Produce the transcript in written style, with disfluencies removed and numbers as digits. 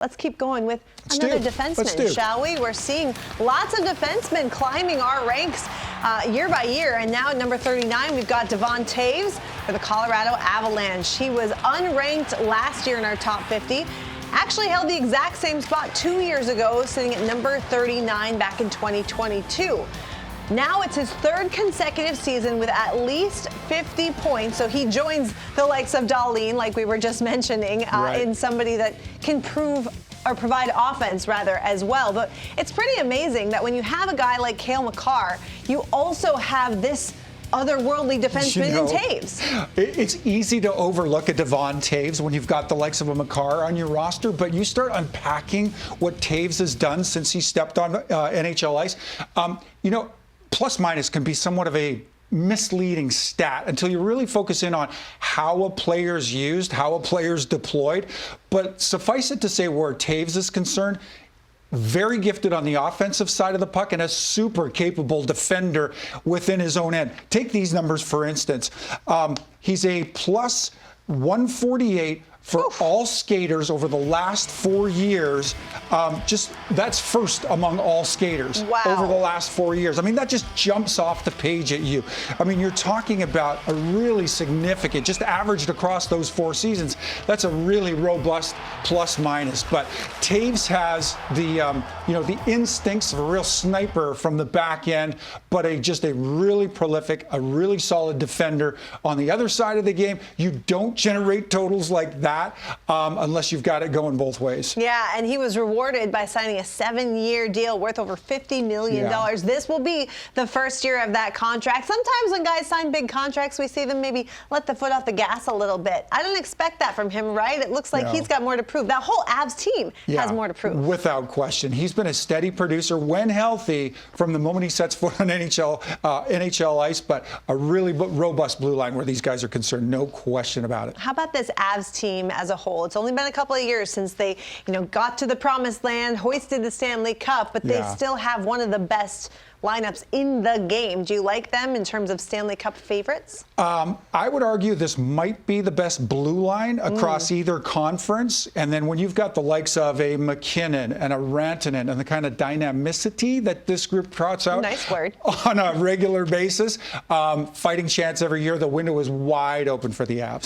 Let's keep going with another defenseman, shall we? We're seeing lots of defensemen climbing our ranks year by year. And now at number 39, we've got Devon Toews for the Colorado Avalanche. He was unranked last year in our top 50. Actually held the exact same spot 2 years ago, sitting at number 39 back in 2022. Now it's his third consecutive season with at least 50 points. So he joins the likes of Dahlin, like we were just mentioning, in somebody that can provide offense rather as well. But it's pretty amazing that when you have a guy like Cale Makar, you also have this otherworldly defenseman in Toews. It's easy to overlook a Devon Toews when you've got the likes of a Makar on your roster, but you start unpacking what Toews has done since he stepped on NHL ice. Plus minus can be somewhat of a misleading stat until you really focus in on how a player's used, how a player's deployed. But suffice it to say, where Toews is concerned, very gifted on the offensive side of the puck and a super capable defender within his own end. Take these numbers, for instance. He's a plus 148 for all skaters over the last 4 years. That's first among all skaters over the last 4 years. I mean, that just jumps off the page at you. I mean, you're talking about a really significant, just averaged across those 4 seasons. That's a really robust plus minus. But Toews has the instincts of a real sniper from the back end, but just a really prolific, a really solid defender. On the other side of the game, you don't generate totals like that unless you've got it going both ways. Yeah, and he was rewarded by signing a 7-year deal worth over $50 million. Yeah. This will be the first year of that contract. Sometimes when guys sign big contracts, we see them maybe let the foot off the gas a little bit. I don't expect that from him, right? It looks like he's got more to prove. That whole Avs team has more to prove. Without question. He's been a steady producer when healthy from the moment he sets foot on NHL ice, but a really robust blue line where these guys are concerned, no question about it. How about this Avs team as a whole? It's only been a couple of years since they, got to the promised land, hoisted the Stanley Cup, but they still have one of the best lineups in the game. Do you like them in terms of Stanley Cup favorites? I would argue this might be the best blue line across either conference. And then when you've got the likes of a McKinnon and a Rantanen and the kind of dynamicity that this group trots out on a regular basis, fighting chance every year, the window is wide open for the Avs.